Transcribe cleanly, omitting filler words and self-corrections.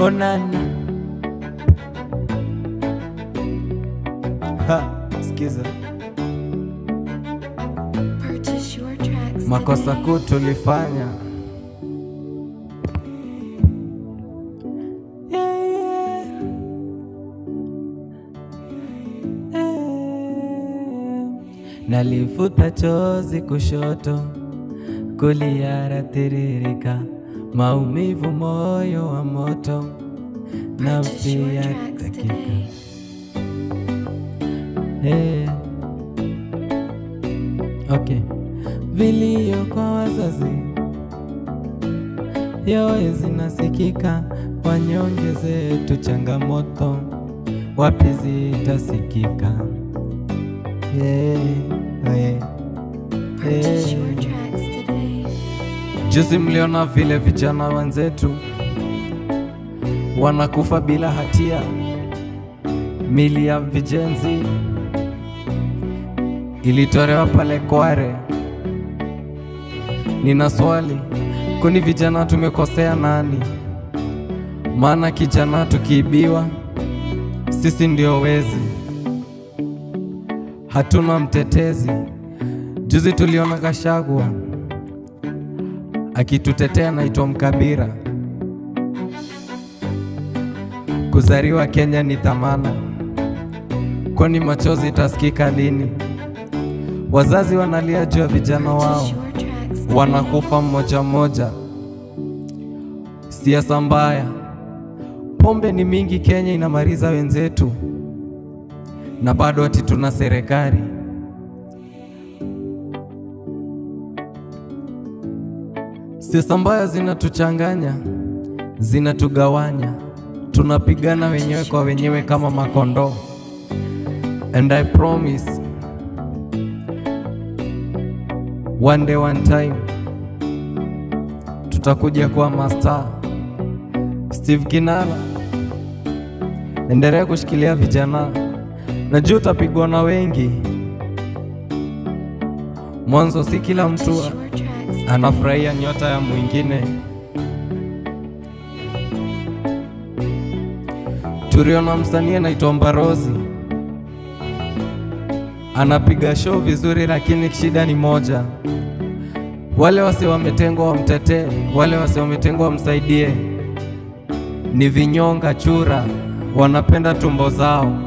onana. Sikiza. Makosa kuu tulifanya. Nalifuta chozi kushoto, kulia tiririka, maumivu moyo wa moto, nafsi ya dakika. Okay. Vilio kwa wazazi yoe zinasikika, wanyonge zetu changamoto, wapi zitasikika? Juzi mliona vile vijana wenzetu wanakufa bila hatia, mili ya vijenzi ilitolewa pale Kware. Nina swali, kuni vijana tumekosea nani? Maana kijana tukiibiwa sisi ndio wezi, hatuna mtetezi. Juzi tuliona Gachagua akitutetea naitwa mkabira. Kuzaliwa Kenya ni dhamana, kwani machozi tasikika lini? Wazazi wanalia juu ya vijana wao, wanakufa mmoja mmoja. Siasa mbaya, pombe ni mingi Kenya inamaliza wenzetu, na bado ati tuna serikali. Siasa mbaya zinatuchanganya, zinatugawanya, tunapigana wenyewe kwa wenyewe kama makondoo. And I promise, one day one time tutakuja kuwa master. Steve Kinala, endelea kushikilia vijana, najua utapigwa na wengi. Mwanzo si kila mtu anafurahia nyota ya mwingine. Turiona msanii anaitwa Mbarozi, anapiga show vizuri, lakini shida ni moja: wale wasi wametengwa wamtetee, wale wasi wametengwa wamsaidie. Ni vinyonga chura, wanapenda tumbo zao.